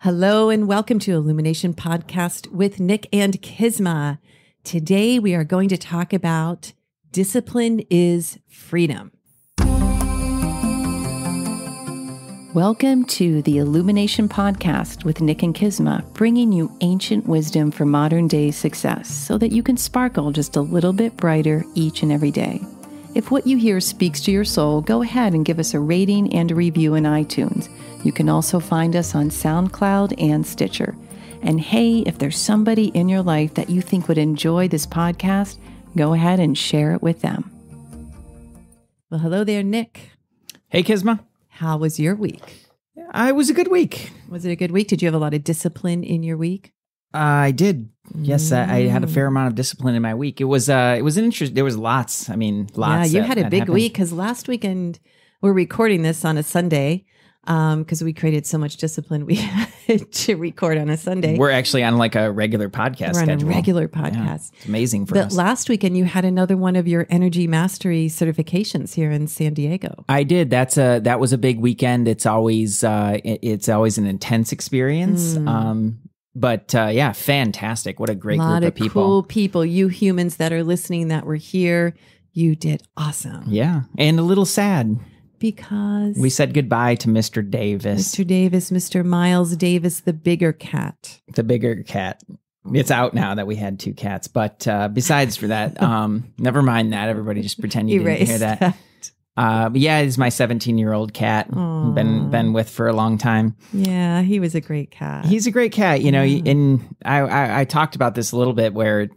Hello and welcome to Illumination Podcast with Nick and Kizma. Today we are going to talk about discipline is freedom. Welcome to the Illumination Podcast with Nick and Kizma, bringing you ancient wisdom for modern day success so that you can sparkle just a little bit brighter each and every day. If what you hear speaks to your soul, go ahead and give us a rating and a review in iTunes. You can also find us on SoundCloud and Stitcher. And hey, if there's somebody in your life that you think would enjoy this podcast, go ahead and share it with them. Well, hello there, Nick. Hey, Kizma. How was your week? It was a good week. Was it a good week? Did you have a lot of discipline in your week? I did. Yes, I had a fair amount of discipline in my week. It was an interest. There was lots. Lots. Yeah, you had a big week because last weekend we're recording this on a Sunday because we created so much discipline we had to record on a Sunday. We're actually on like a regular podcast schedule. We're on a regular podcast. Yeah, it's amazing for us. Last weekend you had another one of your energy mastery certifications here in San Diego. I did. That was a big weekend. It's always an intense experience. But yeah, fantastic. What a great group of people. Cool people. You humans that are listening that were here, you did awesome. Yeah. And a little sad. Because we said goodbye to Mr. Davis. Mr. Davis, Mr. Miles Davis, the bigger cat. The bigger cat. It's out now that we had two cats. But besides for that, never mind that. Everybody just pretend you didn't hear that. But yeah, he's my 17-year-old cat. Been with for a long time. Yeah, he was a great cat. He's a great cat, and I talked about this a little bit where,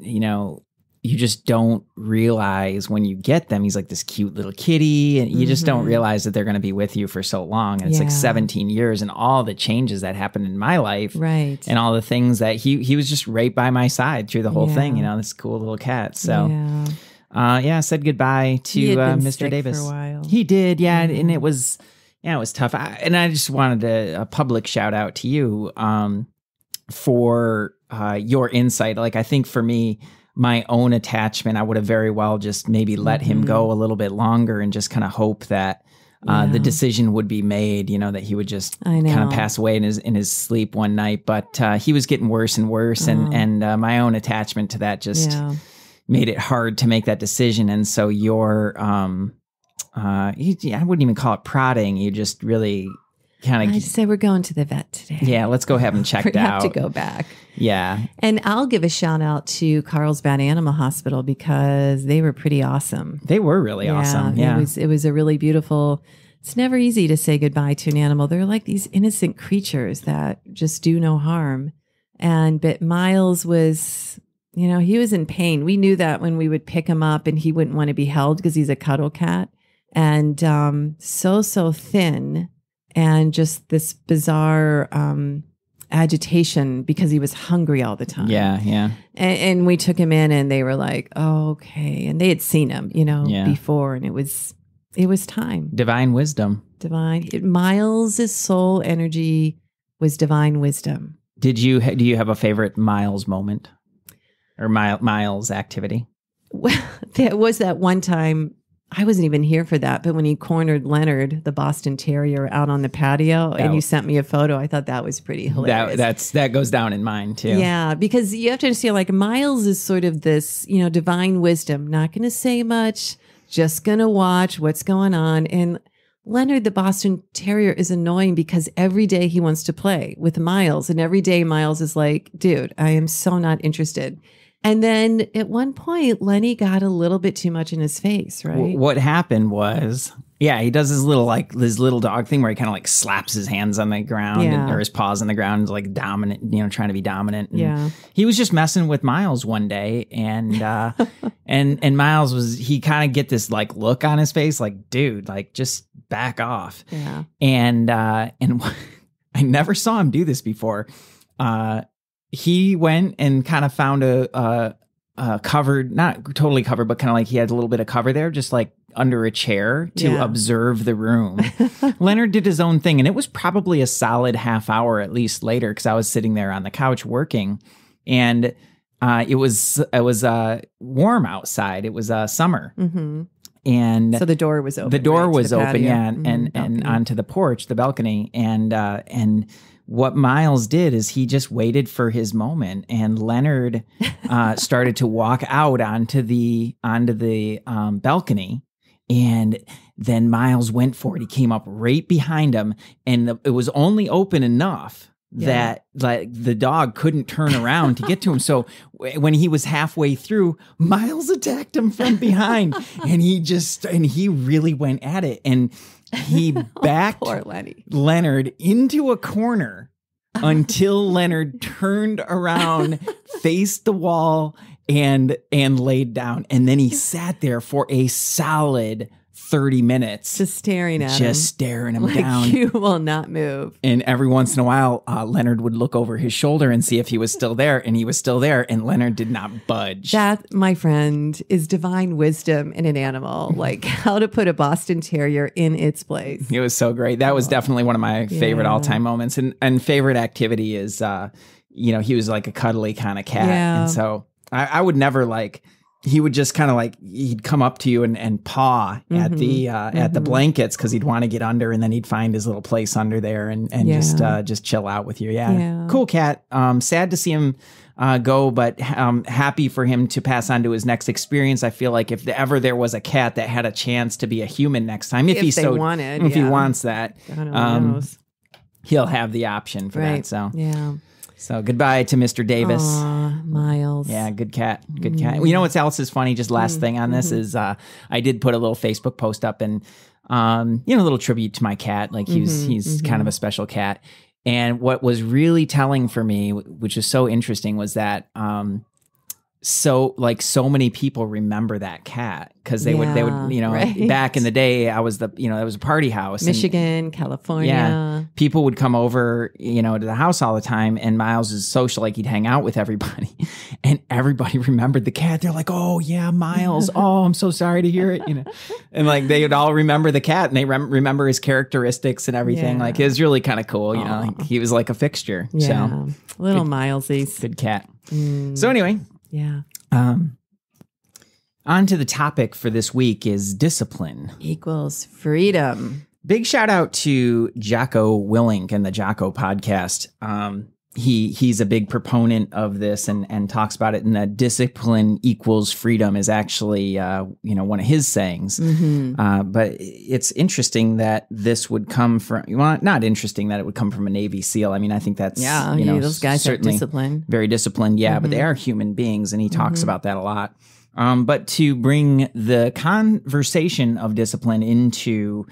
you just don't realize when you get them, he's like this cute little kitty, and you just don't realize that they're going to be with you for so long. And it's like 17 years and all the changes that happened in my life. Right. And all the things that he was just right by my side through the whole thing, this cool little cat. So I said goodbye to Mr. Davis. For a while. He did, and it was tough. I just wanted a public shout out to you for your insight. Like, I think for me, my own attachment, I would have very well just maybe let him go a little bit longer and just kind of hope that the decision would be made, that he would just kind of pass away in his sleep one night. But he was getting worse and worse, and my own attachment to that just made it hard to make that decision. And so your, I wouldn't even call it prodding. You just really kind of... I just said, we're going to the vet today. Yeah, let's go have him checked out. We have to go back. Yeah. And I'll give a shout out to Carlsbad Animal Hospital because they were pretty awesome. They were really awesome. Yeah. It was a really beautiful... It's never easy to say goodbye to an animal. They're like these innocent creatures that just do no harm. But Miles was... he was in pain. We knew that when we would pick him up and he wouldn't want to be held because he's a cuddle cat. And so thin and just this bizarre agitation because he was hungry all the time. Yeah. And we took him in and they were like, oh, okay. And they had seen him, before. And it was time. Divine wisdom. Miles' soul energy was divine wisdom. Do you have a favorite Miles moment? Or Miles activity? Well, there was that one time, I wasn't even here for that, but when he cornered Leonard, the Boston Terrier, out on the patio, and you sent me a photo, I thought that was pretty hilarious. That goes down in mine too. Yeah, because you have to understand, like, Miles is sort of this, divine wisdom, not going to say much, just going to watch what's going on. And Leonard, the Boston Terrier, is annoying because every day he wants to play with Miles, and every day Miles is like, dude, I am so not interested. And then at one point, Lenny got a little bit too much in his face, right? What happened was, he does his little dog thing where he kind of like slaps his hands on the ground or his paws on the ground, like dominant, trying to be dominant. And he was just messing with Miles one day, and and Miles he kind of get this like look on his face, like, dude, like just back off. Yeah. And I never saw him do this before. He went and kind of found a covered, not totally covered, but kind of like he had a little bit of cover there, just like under a chair to observe the room. Leonard did his own thing, and it was probably a solid half hour at least later because I was sitting there on the couch working, and it was warm outside. It was summer. Mm-hmm. And so the door was open. The door was open, patio. and onto the porch, the balcony, and what Miles did is he just waited for his moment, and Leonard started to walk out onto the balcony, and then Miles went for it. He came up right behind him, and it was only open enough that like the dog couldn't turn around to get to him. So when he was halfway through, Miles attacked him from behind, and he really went at it, and he backed poor Lenny. Leonard into a corner until Leonard turned around, faced the wall, and laid down. And then he sat there for a solid 30 minutes. Just staring at him. Just staring him like, down. You will not move. And every once in a while, Leonard would look over his shoulder and see if he was still there. And he was still there. And Leonard did not budge. That, my friend, is divine wisdom in an animal. Like how to put a Boston Terrier in its place. It was so great. That was definitely one of my favorite all-time moments. And favorite activity is, he was like a cuddly kind of cat. Yeah. And so I would never like... He would just kind of like, he'd come up to you and paw at the blankets because he'd want to get under, and then he'd find his little place under there and just chill out with you. Yeah. Cool cat. Sad to see him go, but happy for him to pass on to his next experience. I feel like if ever there was a cat that had a chance to be a human next time, if he wants that, he'll have the option for that. So So goodbye to Mr. Davis. Aw, Miles. Yeah, good cat. Good cat. You know what else is funny? Just last thing on this is I did put a little Facebook post up and, a little tribute to my cat. Like he's kind of a special cat. And what was really telling for me, which is so interesting, was that so many people remember that cat because they would right. Back in the day, I was it was a party house, Michigan, California. Yeah, people would come over, to the house all the time, and Miles is social, like he'd hang out with everybody, and everybody remembered the cat. They're like, "Oh yeah, Miles. Oh, I'm so sorry to hear it." And like they would all remember the cat, and they remember his characteristics and everything. Yeah. Like it was really kind of cool. He was like a fixture. Yeah, so, little Milesies. Good cat. So anyway. Yeah. On to the topic for this week is discipline equals freedom. Big shout out to Jocko Willink and the Jocko podcast. He's a big proponent of this and talks about it. And that discipline equals freedom is actually, one of his sayings. Mm-hmm. But it's interesting that this would come from, not interesting that it would come from a Navy SEAL. I mean, I think that's, those guys are disciplined. Very disciplined. Yeah, but they are human beings. And he talks about that a lot. But to bring the conversation of discipline into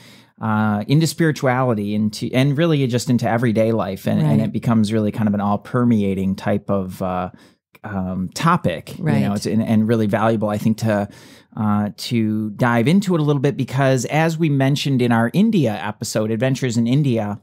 spirituality, and really just into everyday life, and it becomes really kind of an all-permeating type of topic, right. And really valuable, I think, to dive into it a little bit, because as we mentioned in our India episode, Adventures in India,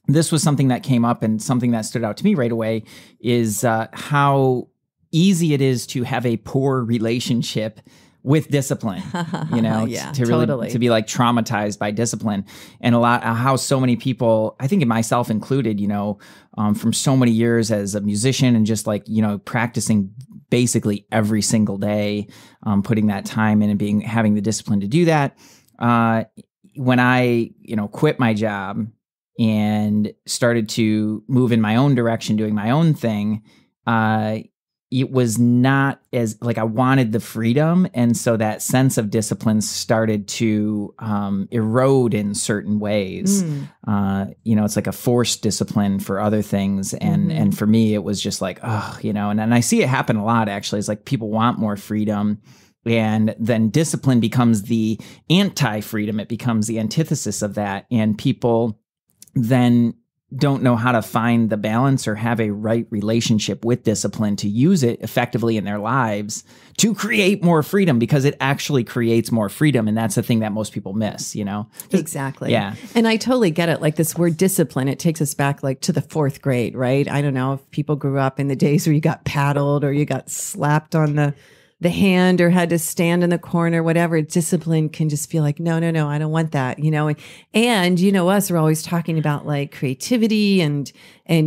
this was something that came up, and something that stood out to me right away is how easy it is to have a poor relationship with discipline, to really to be like traumatized by discipline, and how so many people, I think myself included, from so many years as a musician and just like, practicing basically every single day, putting that time in and having the discipline to do that. When I, quit my job and started to move in my own direction, doing my own thing, it was not as like I wanted the freedom. And so that sense of discipline started to erode in certain ways. It's like a forced discipline for other things. And for me, it was just like, and I see it happen a lot, actually. It's like people want more freedom. And then discipline becomes the anti-freedom. It becomes the antithesis of that. And people then don't know how to find the balance or have a right relationship with discipline to use it effectively in their lives to create more freedom, because it actually creates more freedom. And that's the thing that most people miss, Exactly. Yeah. And I totally get it. Like this word discipline, it takes us back like to the 4th grade, right? I don't know if people grew up in the days where you got paddled or you got slapped on the hand or had to stand in the corner, whatever. Discipline can just feel like, no, I don't want that, and us, we're always talking about like creativity and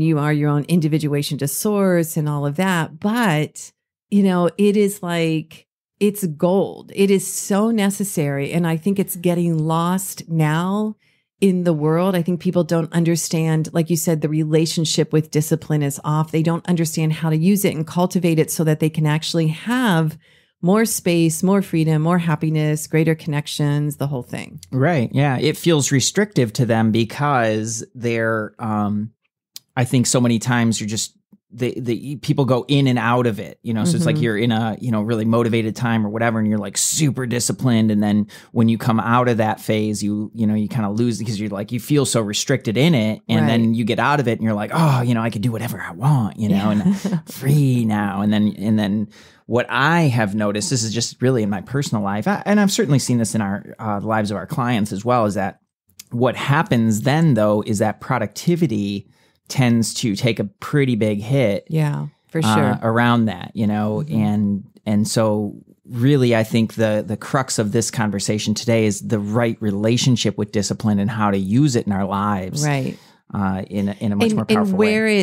you are your own individuation to source and all of that. But, it is like, it's gold. It is so necessary. And I think it's getting lost now in the world. I think people don't understand, like you said, the relationship with discipline is off. They don't understand how to use it and cultivate it so that they can actually have more space, more freedom, more happiness, greater connections, the whole thing. Right. Yeah. It feels restrictive to them because they're, I think so many times you're just, the people go in and out of it, you know, so it's like you're in a, you know, really motivated time or whatever, and you're like super disciplined. And then when you come out of that phase, you know, you kind of lose because you're like, you feel so restricted in it. And then you get out of it and you're like, oh, you know, I can do whatever I want, you know, and free now. And then what I have noticed, this is just really in my personal life, and I've certainly seen this in our lives of our clients as well, is that what happens then though, is that productivity tends to take a pretty big hit. Yeah, for sure. Around that, you know, and so really I think the crux of this conversation today is the right relationship with discipline and how to use it in our lives. Right. In a much more powerful and where way.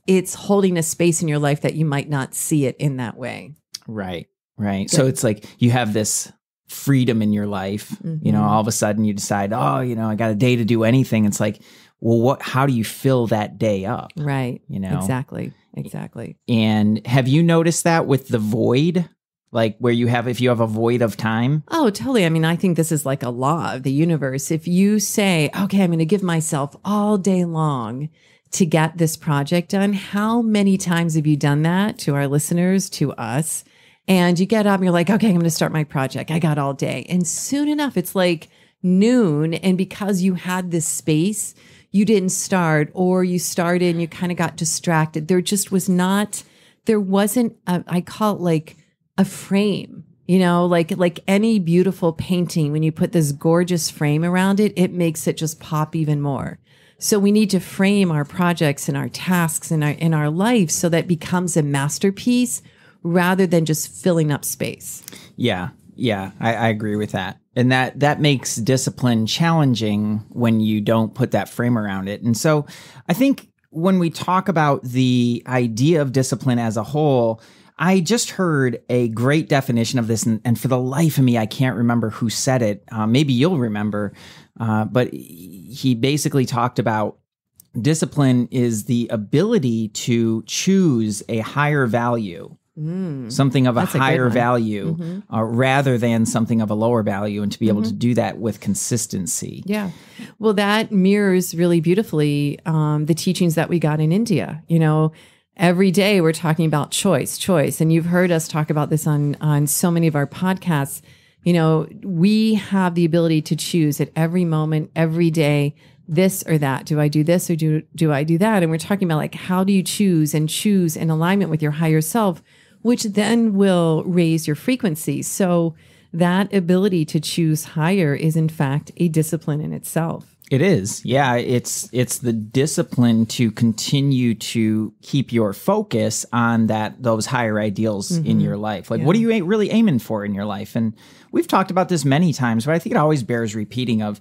it's holding a space in your life that you might not see it in that way. Right. Right. So it's like you have this freedom in your life, you know, all of a sudden you decide, oh, you know, I got a day to do anything. It's like, well, how do you fill that day up? Right. You know? Exactly. And have you noticed that with the void? Like where if you have a void of time? Oh, totally. I mean, I think this is like a law of the universe. If you say, okay, I'm going to give myself all day long to get this project done, how many times have you done that to our listeners, to us? And you get up and you're like, okay, I'm going to start my project. I got all day. And soon enough, it's like noon. And because you had this space, you didn't start, or you started and you kind of got distracted. There wasn't, I call it like a frame, you know, like any beautiful painting, when you put this gorgeous frame around it, it makes it just pop even more. So we need to frame our projects and our tasks in our life so that it becomes a masterpiece rather than just filling up space. Yeah. Yeah, I agree with that. And that makes discipline challenging when you don't put that frame around it. And so I think when we talk about the idea of discipline as a whole, I just heard a great definition of this. And for the life of me, I can't remember who said it. Maybe you'll remember. But he basically talked about discipline is the ability to choose a higher value. Something of a higher value rather than something of a lower value, and to be able to do that with consistency. Yeah. Well, that mirrors really beautifully the teachings that we got in India. You know, every day we're talking about choice. And you've heard us talk about this on so many of our podcasts. You know, we have the ability to choose at every moment, every day, this or that. Do I do this or do I do that? And we're talking about like, how do you choose in alignment with your higher self, which then will raise your frequency. So that ability to choose higher is in fact a discipline in itself. It is. Yeah, it's the discipline to continue to keep your focus on those higher ideals in your life. Like, what are you really aiming for in your life? And we've talked about this many times, but I think it always bears repeating of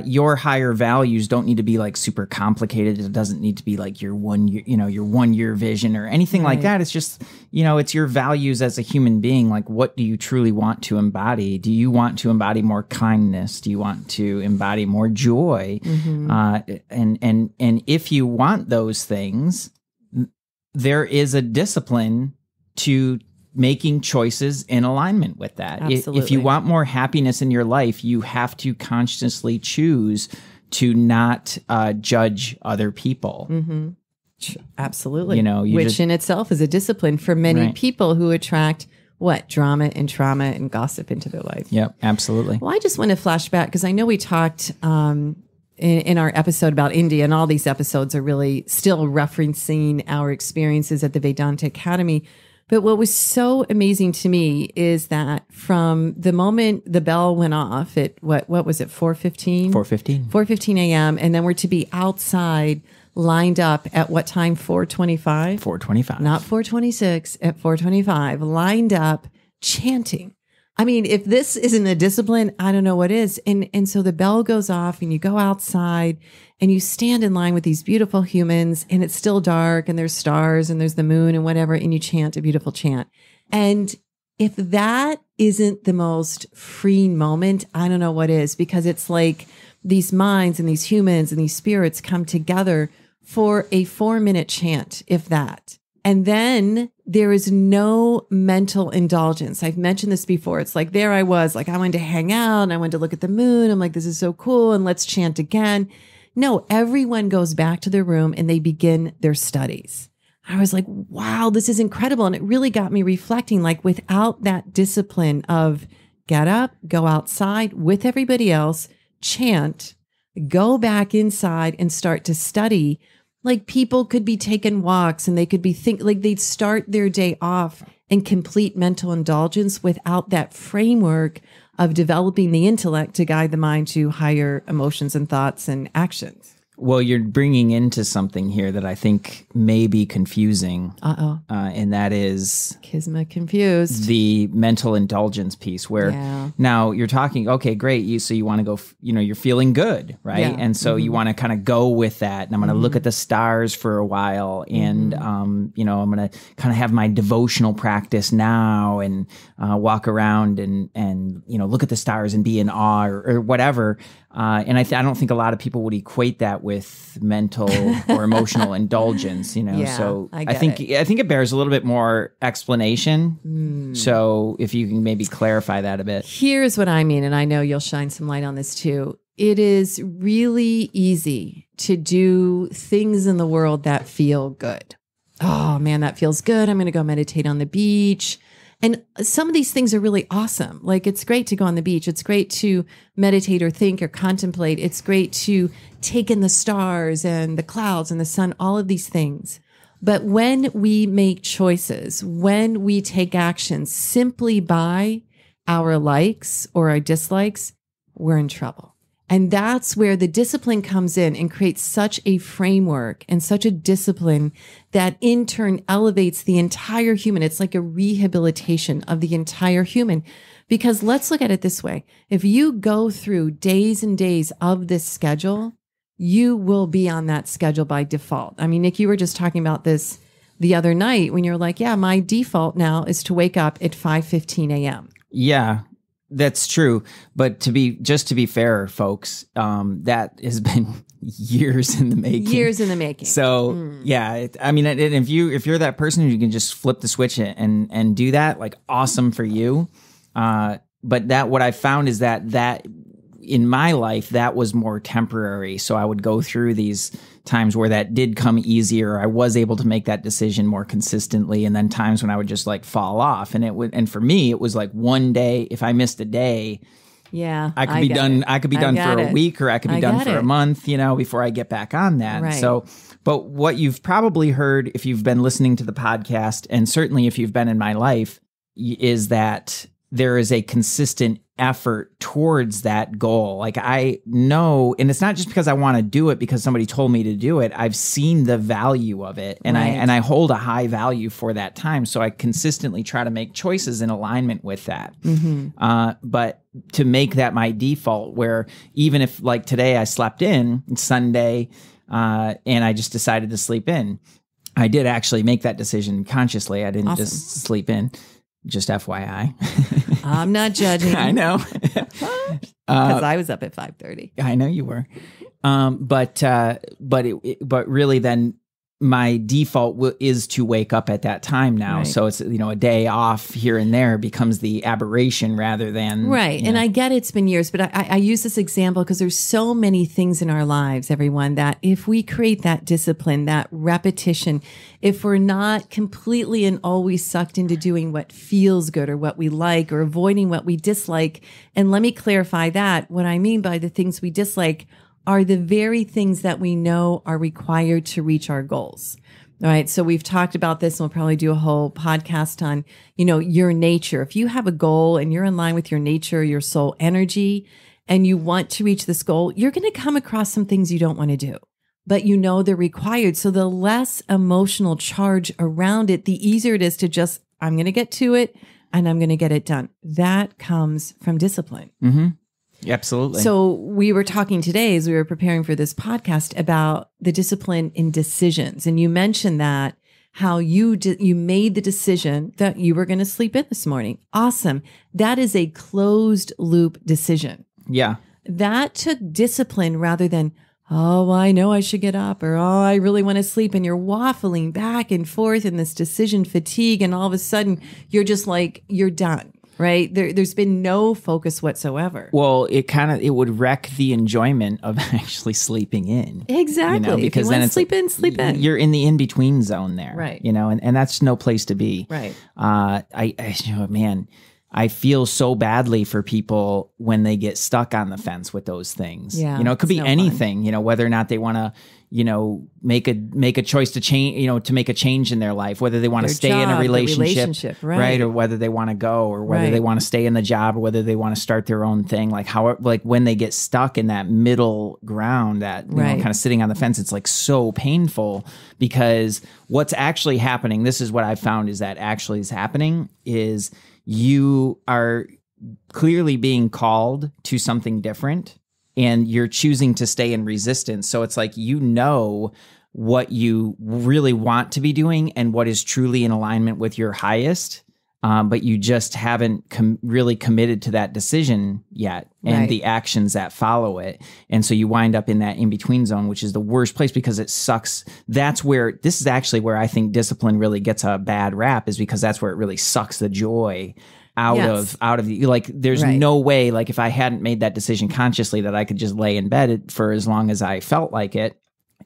your higher values don't need to be like super complicated. It doesn't need to be like your 1 year, your 1 year vision or anything like that. It's just, it's your values as a human being. Like, what do you truly want to embody? Do you want to embody more kindness? Do you want to embody more joy? And if you want those things, there is a discipline to making choices in alignment with that. Absolutely. If you want more happiness in your life, you have to consciously choose to not judge other people. Absolutely. Which in itself is a discipline for many people who attract drama and trauma and gossip into their life. Yep, absolutely. Well, I just want to flash back because I know we talked in our episode about India, and all these episodes are really still referencing our experiences at the Vedanta Academy. But what was so amazing to me is that from the moment the bell went off at what was it, 4:15? 4:15 a.m. And then we're to be outside lined up at what time? 4:25? 4:25. Not 4:26, at 4:25, lined up chanting. I mean, if this isn't a discipline, I don't know what is. And so the bell goes off and you go outside and you stand in line with these beautiful humans, and it's still dark and there's stars and there's the moon and whatever, and you chant a beautiful chant. And if that isn't the most freeing moment, I don't know what is, because it's like these minds and these humans and these spirits come together for a 4-minute chant, if that. And then there is no mental indulgence. I've mentioned this before. It's like, there I was, like, I wanted to hang out and I wanted to look at the moon. I'm like, this is so cool. And let's chant again. No, everyone goes back to their room and they begin their studies. I was like, wow, this is incredible. And it really got me reflecting, like, without that discipline of get up, go outside with everybody else, chant, go back inside and start to study. Like, people could be taking walks and they could be they'd start their day off in complete mental indulgence without that framework of developing the intellect to guide the mind to higher emotions and thoughts and actions. Well, you're bringing into something here that I think may be confusing. And that is Kisma confused. The mental indulgence piece where now you're talking, okay, great. So you want to go, you're feeling good, right? Yeah. And so you want to kind of go with that. And I'm going to look at the stars for a while. And, I'm going to kind of have my devotional practice now and walk around and look at the stars and be in awe or whatever. And I don't think a lot of people would equate that with mental or emotional indulgence, So I think it bears a little bit more explanation. So if you can maybe clarify that a bit. Here's what I mean, and I know you'll shine some light on this too. It is really easy to do things in the world that feel good. Oh man, that feels good. I'm going to go meditate on the beach. And some of these things are really awesome. Like, it's great to go on the beach. It's great to meditate or think or contemplate. It's great to take in the stars and the clouds and the sun, all of these things. But when we make choices, when we take actions simply by our likes or our dislikes, we're in trouble. And that's where the discipline comes in and creates such a framework and such a discipline that in turn elevates the entire human. It's like a rehabilitation of the entire human. Because let's look at it this way. If you go through days and days of this schedule, you will be on that schedule by default. I mean, Nick, you were just talking about this the other night when you're like, yeah, my default now is to wake up at 5:15 a.m. Yeah. That's true. But to be fair, folks, that has been years in the making. Years in the making. So yeah, I mean, if you're that person who can just flip the switch and do that, like, awesome for you. But what I found is that in my life, that was more temporary. So I would go through these times where that did come easier. I was able to make that decision more consistently. And then times when I would just like fall off. And for me, it was like one day, if I missed a day, I could be done for a week, or I could be done for a month, before I get back on that. Right. So, but what you've probably heard if you've been listening to the podcast, and certainly if you've been in my life, is that there is a consistent effort towards that goal. Like, I know, and it's not just because I want to do it because somebody told me to do it. I've seen the value of it, and I hold a high value for that time. So I consistently try to make choices in alignment with that. But to make that my default, where even if, like, today I slept in, it's Sunday, and I just decided to sleep in, I did actually make that decision consciously. I didn't just sleep in. Just FYI. I'm not judging. I know. Because I was up at 5:30. I know you were. But really then my default is to wake up at that time now. Right. So it's, a day off here and there becomes the aberration rather than. Right. And I get it's been years, but I use this example because there's so many things in our lives, everyone, that if we create that discipline, that repetition, if we're not completely and always sucked into doing what feels good or what we like or avoiding what we dislike. And let me clarify that. What I mean by the things we dislike are the very things that we know are required to reach our goals. All right. So we've talked about this, and we'll probably do a whole podcast on, your nature. If you have a goal and you're in line with your nature, your soul energy, and you want to reach this goal, you're going to come across some things you don't want to do, but they're required. So the less emotional charge around it, the easier it is to just, I'm going to get to it and I'm going to get it done. That comes from discipline. Mm-hmm. Absolutely. So we were talking today as we were preparing for this podcast about the discipline in decisions. And you mentioned that how you made the decision that you were going to sleep in this morning. Awesome. That is a closed loop decision. Yeah. that took discipline rather than, oh, well, I know I should get up, or, oh, I really want to sleep. And you're waffling back and forth in this decision fatigue. And all of a sudden you're just like, you're done. Right. There's been no focus whatsoever. Well, it would wreck the enjoyment of actually sleeping in. Exactly. Because if you then it's sleep in. You're in the in-between zone there. Right. And that's no place to be. Right. I feel so badly for people when they get stuck on the fence with those things. Yeah, it could be no anything, whether or not they want to, make a choice to change, to make a change in their life, whether they want to stay in a relationship, right. Or whether they want to go, or whether they want to stay in the job, or whether they want to start their own thing. Like when they get stuck in that middle ground, that, kind of sitting on the fence, it's like so painful, because what's actually happening, this is what I've found is that actually is happening is you are clearly being called to something different, and you're choosing to stay in resistance. So it's like, what you really want to be doing and what is truly in alignment with your highest, but you just haven't really committed to that decision yet, and the actions that follow it. And so you wind up in that in-between zone, which is the worst place because it sucks. This is actually where I think discipline really gets a bad rap, is because that's where it really sucks the joy out of the, like, there's no way, like, if I hadn't made that decision consciously, that I could just lay in bed for as long as I felt like it,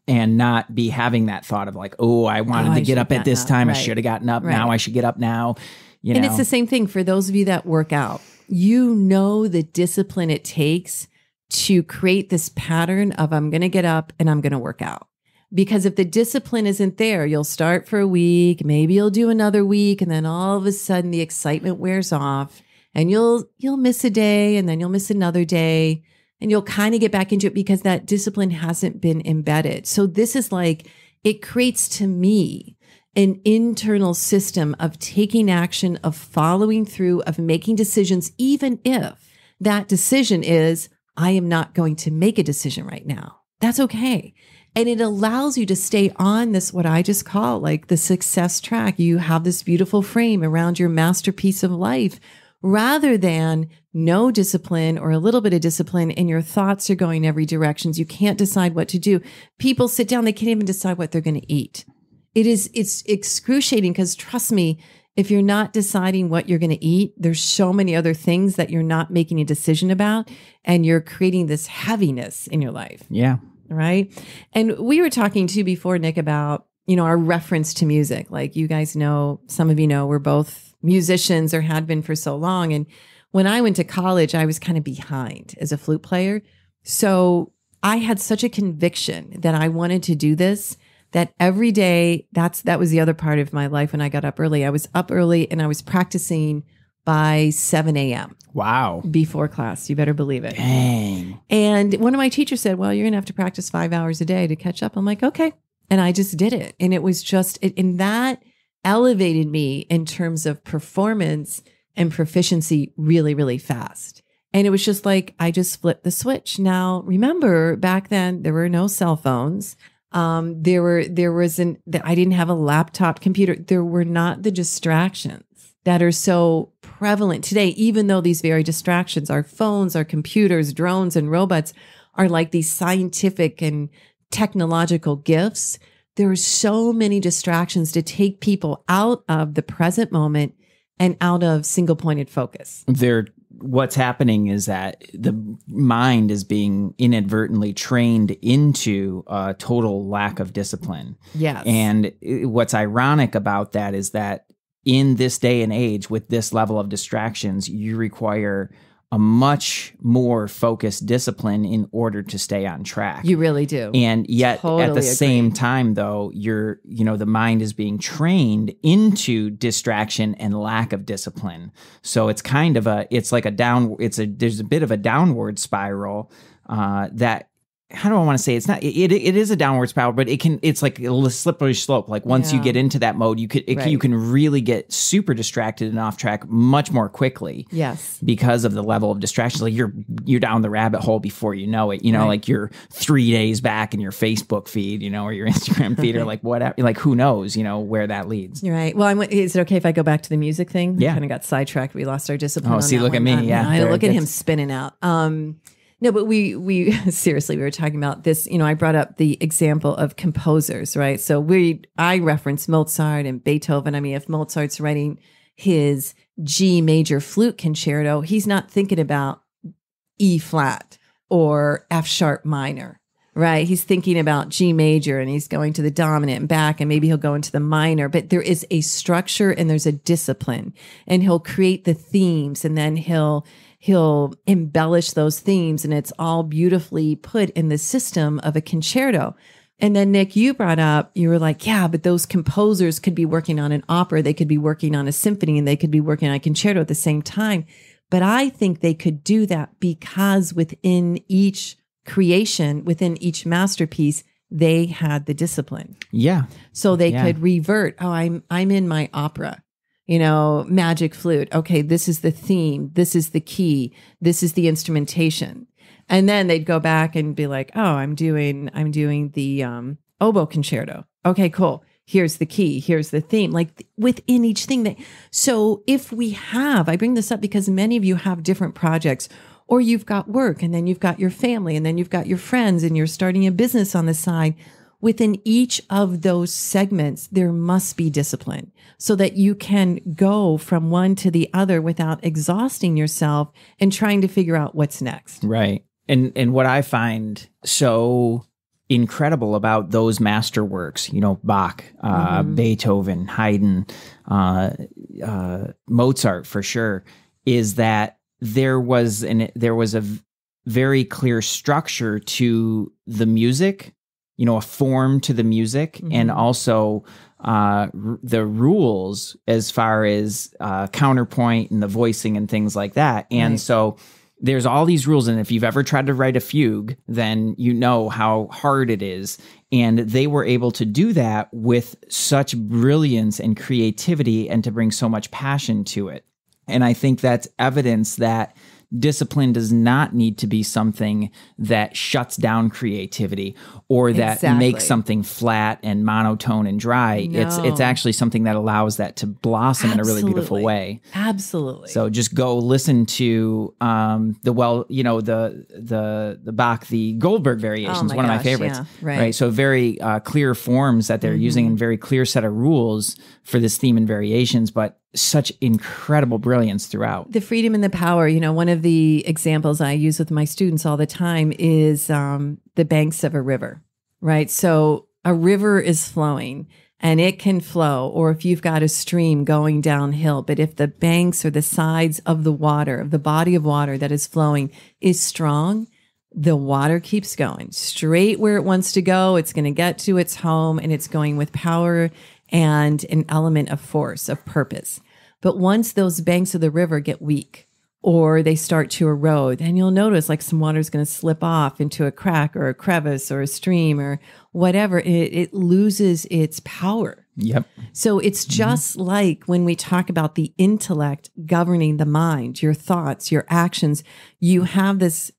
and not be having that thought of like, oh, I wanted to get up at this time. I should have gotten up. Now I should get up now. And it's the same thing for those of you that work out. The discipline it takes to create this pattern of, I'm going to get up and I'm going to work out. Because if the discipline isn't there, you'll start for a week, maybe you'll do another week, and then all of a sudden the excitement wears off, and you'll miss a day, and then you'll miss another day, and you'll kind of get back into it because that discipline hasn't been embedded. So this is like, it creates, to me, an internal system of taking action, of following through, of making decisions, even if that decision is, I am not going to make a decision right now. That's okay. And it allows you to stay on this, what I just call like the success track. You have this beautiful frame around your masterpiece of life, rather than no discipline or a little bit of discipline and your thoughts are going every direction. You can't decide what to do. People sit down, they can't even decide what they're going to eat. It's excruciating, because trust me, if you're not deciding what you're going to eat, there's so many other things that you're not making a decision about, and you're creating this heaviness in your life. Yeah. Right. And we were talking too before, Nick, about, our reference to music. Like, you guys know, some of you know, we're both musicians, or had been for so long. And when I went to college, I was kind of behind as a flute player. So I had such a conviction that I wanted to do this, that every day, that was the other part of my life when I got up early. I was up early and I was practicing by 7 a.m. Wow. Before class. You better believe it. Dang. And one of my teachers said, well, you're going to have to practice 5 hours a day to catch up. I'm like, okay. And I just did it. And it was just, and that elevated me in terms of performance and proficiency really, really fast. And it was just like, I just flipped the switch. Now, remember, back then, there were no cell phones. I didn't have a laptop computer. There were not the distractions that are so prevalent today, even though these very distractions, our phones, our computers, drones, and robots are like these scientific and technological gifts. There are so many distractions to take people out of the present moment and out of single-pointed focus. What's happening is that the mind is being inadvertently trained into a total lack of discipline. Yes. And what's ironic about that is that in this day and age, with this level of distractions, you require a much more focused discipline in order to stay on track. You really do. And yet totally at the agree. same time, though, the mind is being trained into distraction and lack of discipline. So it's kind of there's a bit of a downward spiral that, how do I want to say? It's not. It is a downward spiral, but it's like a slippery slope. Like once you get into that mode, you can really get super distracted and off track much more quickly. Yes, because of the level of distractions. Like you're down the rabbit hole before you know it. Like you're 3 days back in your Facebook feed, or your Instagram feed, or like whatever. Like who knows, where that leads. You're right. Well, is it okay if I go back to the music thing? Yeah, We kind of got sidetracked. We lost our discipline. Oh, see, look at me. Yeah, I look at him spinning out. No, but we seriously, we were talking about this. I brought up the example of composers, right? So I reference Mozart and Beethoven. I mean, if Mozart's writing his G major flute concerto, he's not thinking about E flat or F sharp minor, right? He's thinking about G major, and he's going to the dominant and back, and maybe he'll go into the minor, but there is a structure and there's a discipline, and he'll create the themes, and then he'll embellish those themes, and it's all beautifully put in the system of a concerto. And then Nick, you were like, yeah, but those composers could be working on an opera, they could be working on a symphony, and they could be working on a concerto at the same time. But I think they could do that because within each creation, within each masterpiece, they had the discipline. Yeah. So they could revert. Oh, I'm in my opera, magic flute. Okay, this is the theme. This is the key. This is the instrumentation. And then they'd go back and be like, oh, I'm doing the oboe concerto. Okay, cool. Here's the key. Here's the theme. Like within each thing. So if I bring this up because many of you have different projects, or you've got work, and then you've got your family, and then you've got your friends, and you're starting a business on the side. Within each of those segments, there must be discipline so that you can go from one to the other without exhausting yourself and trying to figure out what's next. Right. And what I find so incredible about those masterworks, Bach, Beethoven, Haydn, Mozart for sure, is that there was a very clear structure to the music, a form to the music, and also the rules as far as counterpoint and the voicing and things like that. And so there's all these rules. And if you've ever tried to write a fugue, then you know how hard it is. And they were able to do that with such brilliance and creativity, and to bring so much passion to it. And I think that's evidence that discipline does not need to be something that shuts down creativity or that makes something flat and monotone and dry. No. It's actually something that allows that to blossom in a really beautiful way. Absolutely. So just go listen to the Bach, the Goldberg variations, one of my favorites. Yeah, right. So very clear forms that they're using, and very clear set of rules for this theme and variations, but such incredible brilliance throughout. The freedom and the power. One of the examples I use with my students all the time is the banks of a river, right? So a river is flowing, and it can flow, or if you've got a stream going downhill, but if the banks or the sides of the water, of the body of water that is flowing, is strong, the water keeps going straight where it wants to go. It's going to get to its home, and it's going with power and an element of force, of purpose. But once those banks of the river get weak, or they start to erode, then you'll notice like some water is going to slip off into a crack or a crevice or a stream or whatever. It loses its power. Yep. So it's just like when we talk about the intellect governing the mind, your thoughts, your actions, you have this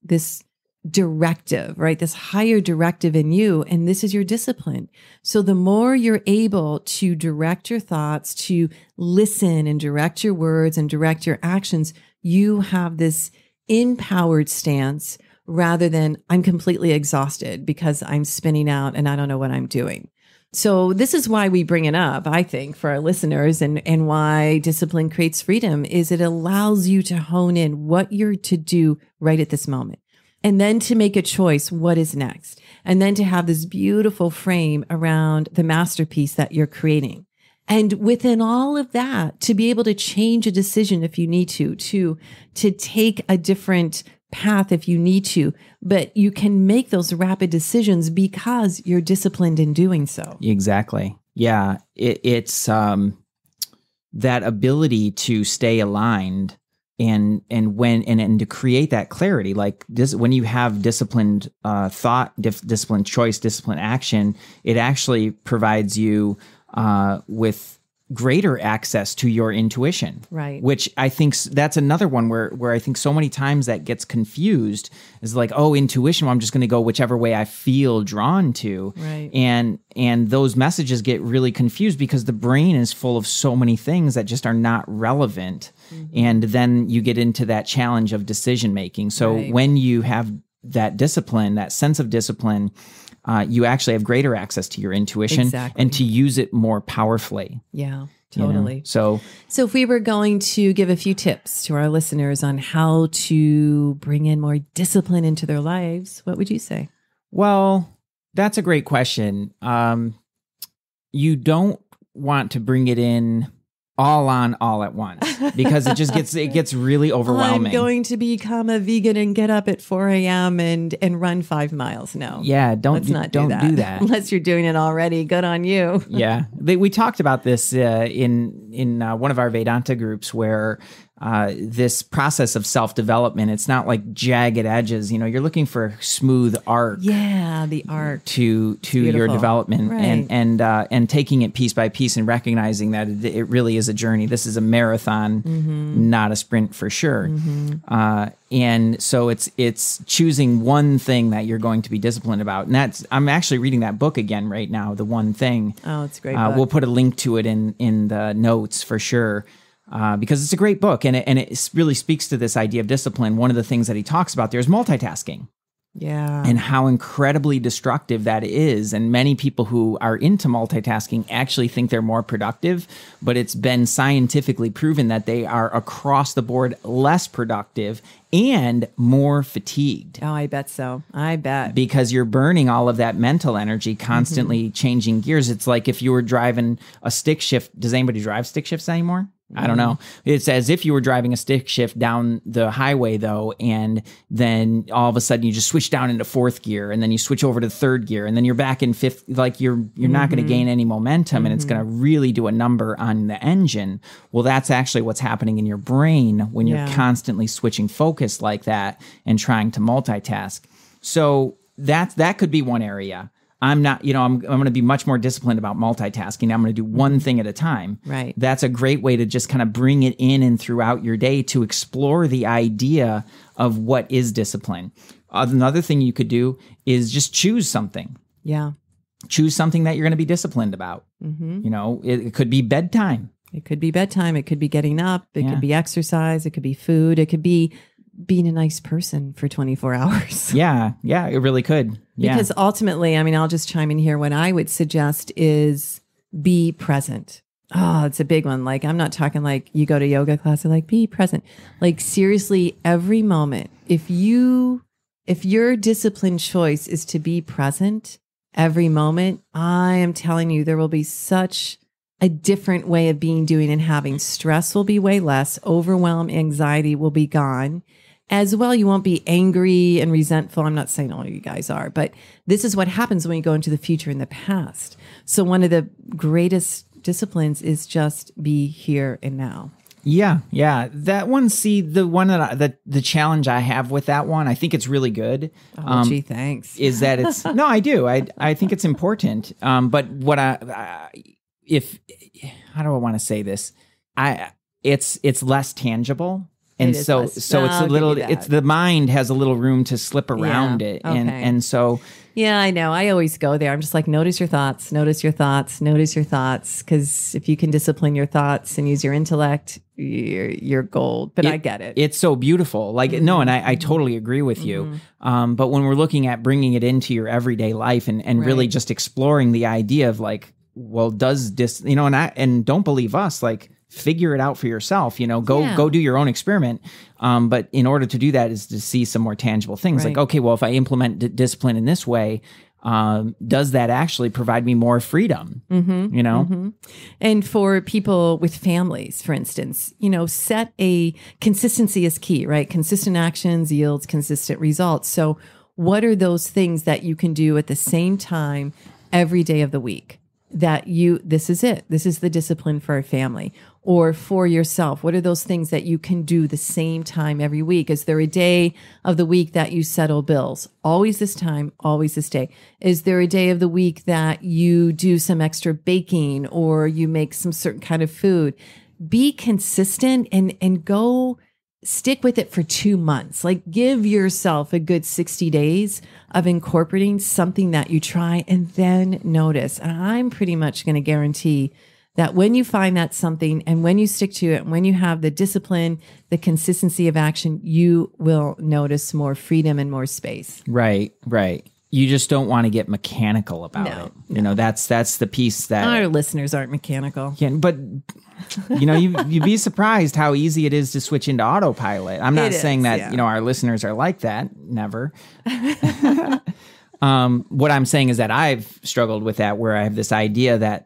directive, right? This higher directive in you, and this is your discipline. So the more you're able to direct your thoughts, to listen and direct your words and direct your actions, you have this empowered stance rather than I'm completely exhausted because I'm spinning out and I don't know what I'm doing. So this is why we bring it up, I think, for our listeners, and why discipline creates freedom is it allows you to hone in what you're to do right at this moment. And then to make a choice, what is next? And then to have this beautiful frame around the masterpiece that you're creating. And within all of that, to be able to change a decision if you need to take a different path if you need to, but you can make those rapid decisions because you're disciplined in doing so. Exactly. Yeah. It's that ability to stay aligned and to create that clarity, like this, when you have disciplined thought, disciplined choice, disciplined action, it actually provides you with greater access to your intuition. Right. Which I think that's another one where I think so many times that gets confused is like, oh, intuition, well, I'm just going to go whichever way I feel drawn to. Right. And those messages get really confused because the brain is full of so many things that just are not relevant. Mm-hmm. And then you get into that challenge of decision making. So when you have that discipline, that sense of discipline, you actually have greater access to your intuition and to use it more powerfully. Yeah, totally. You know? So if we were going to give a few tips to our listeners on how to bring in more discipline into their lives, what would you say? Well, that's a great question. You don't want to bring it in all at once because it gets really overwhelming. I'm going to become a vegan and get up at 4 a.m. and run 5 miles. No. Yeah, Let's not do that. Unless you're doing it already. Good on you. Yeah. We talked about this in one of our Vedanta groups where this process of self-development, it's not like jagged edges. You know, you're looking for a smooth arc. Yeah, the arc to your development, right. and taking it piece by piece and recognizing that it really is a journey. This is a marathon, not a sprint for sure. And so it's choosing one thing that you're going to be disciplined about. And I'm actually reading that book again right now, The One Thing. Oh, it's a great book. We'll put a link to it in the notes for sure. Because it's a great book and it really speaks to this idea of discipline. One of the things that he talks about there is multitasking. Yeah. And how incredibly destructive that is. And many people who are into multitasking actually think they're more productive, but it's been scientifically proven that they are across the board less productive and more fatigued. Oh, I bet so. I bet. Because you're burning all of that mental energy, constantly changing gears. It's like if you were driving a stick shift. Does anybody drive stick shifts anymore? I don't know. It's as if you were driving a stick shift down the highway, though, and then all of a sudden you just switch down into fourth gear, and then you switch over to third gear, and then you're back in fifth. Like you're not going to gain any momentum, and it's going to really do a number on the engine. Well, that's actually what's happening in your brain when you're constantly switching focus like that and trying to multitask. So that could be one area. I'm not, I'm going to be much more disciplined about multitasking. I'm going to do one thing at a time. Right. That's a great way to just kind of bring it in and throughout your day to explore the idea of what is discipline. Another thing you could do is just choose something. Yeah. Choose something that you're going to be disciplined about. It could be bedtime. It could be bedtime. It could be getting up. It could be exercise. It could be food. It could be being a nice person for 24 hours. Yeah, it really could. Yeah. Because ultimately, I mean, I'll just chime in here. What I would suggest is be present. Oh, it's a big one. Like, I'm not talking like you go to yoga class and like be present. Like seriously, every moment. If your disciplined choice is to be present every moment, I am telling you, there will be such a different way of doing and having. Stress will be way less. Overwhelm, anxiety will be gone. As well, you won't be angry and resentful. I'm not saying all of you guys are, but this is what happens when you go into the future and the past. So one of the greatest disciplines is just be here and now. Yeah. That one, the one that the challenge I have with that one, I think it's really good. Oh, gee, thanks. Is that it's, no, I do. I think it's important. But what how do I want to say this? It's less tangible. And so it's a little, the mind has a little room to slip around it. Okay. And so. Yeah, I know. I always go there. I'm just like, notice your thoughts. Because if you can discipline your thoughts and use your intellect, you're gold. But I get it. It's so beautiful. Like, no, and I totally agree with you. But when we're looking at bringing it into your everyday life and really just exploring the idea of like, well, does this, and don't believe us, like, figure it out for yourself, go do your own experiment. But in order to do that is to see some more tangible things. Like, okay, well, if I implement discipline in this way, does that actually provide me more freedom? And for people with families, for instance, set a consistency is key, right? Consistent actions yields consistent results. So what are those things that you can do at the same time every day of the week? This is it. This is the discipline for a family or for yourself. What are those things that you can do the same time every week? Is there a day of the week that you settle bills? Always this time, always this day. Is there a day of the week that you do some extra baking or you make some certain kind of food? Be consistent and go stick with it for 2 months. Like, give yourself a good 60 days of incorporating something that you try and then notice. And I'm pretty much going to guarantee that when you find that something and when you stick to it, and when you have the discipline, the consistency of action, you will notice more freedom and more space. Right. You just don't want to get mechanical about it. You know, that's the piece that our listeners aren't mechanical. Yeah, but you know, you'd be surprised how easy it is to switch into autopilot. I'm not saying that, you know, our listeners are like that. Never. What I'm saying is that I've struggled with that, where I have this idea that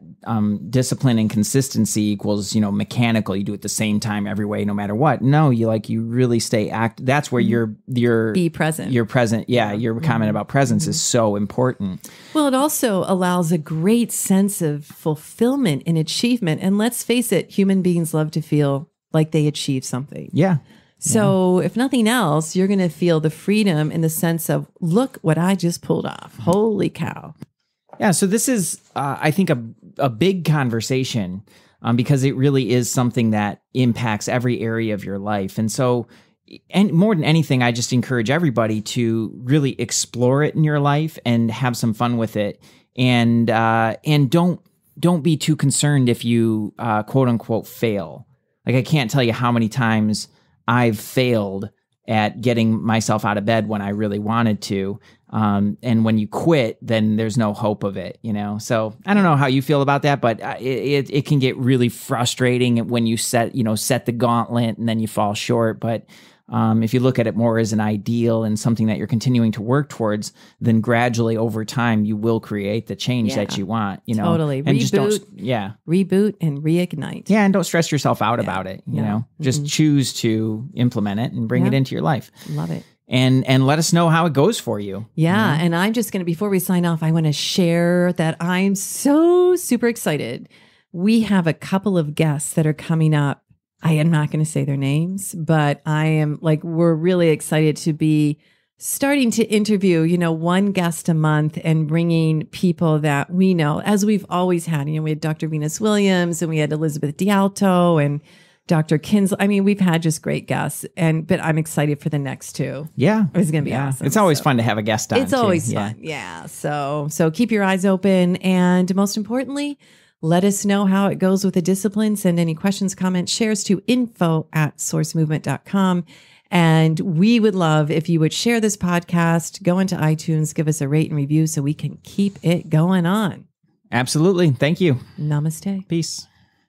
discipline and consistency equals, you know, mechanical. You do it the same time every way, no matter what. No, you really stay active. That's where you're be present. You're present. Yeah, your comment about presence is so important. Well, it also allows a great sense of fulfillment and achievement. And let's face it, human beings love to feel like they achieve something. Yeah. So if nothing else, you're going to feel the freedom in the sense of, look what I just pulled off. Holy cow. Yeah. So this is, I think, a big conversation because it really is something that impacts every area of your life. And so, and more than anything, I just encourage everybody to really explore it in your life and have some fun with it. And don't be too concerned if you quote unquote fail. Like, I can't tell you how many times I've failed at getting myself out of bed when I really wanted to. And when you quit, then there's no hope of it, you know? So I don't know how you feel about that, but it can get really frustrating when you set the gauntlet and then you fall short. But if you look at it more as an ideal and something that you're continuing to work towards, then gradually over time, you will create the change that you want, you know? Totally. And Reboot and reignite. Yeah. And don't stress yourself out about it, you know? Just choose to implement it and bring it into your life. Love it. And let us know how it goes for you. Yeah. And I'm just going to, before we sign off, I want to share that I'm so super excited. We have a couple of guests that are coming up. I am not going to say their names, but we're really excited to be starting to interview, you know, one guest a month and bringing people that we know, as we've always had. You know, we had Dr. Venus Williams and we had Elizabeth D'Alto and Dr. Kinsley. I mean, we've had just great guests, but I'm excited for the next two. Yeah. It's going to be awesome. It's always fun to have a guest on. It's always fun. Yeah. So keep your eyes open. And most importantly, let us know how it goes with the discipline. Send any questions, comments, shares to info@sourcemovement.com. And we would love if you would share this podcast, go into iTunes, give us a rate and review so we can keep it going on. Absolutely. Thank you. Namaste. Peace.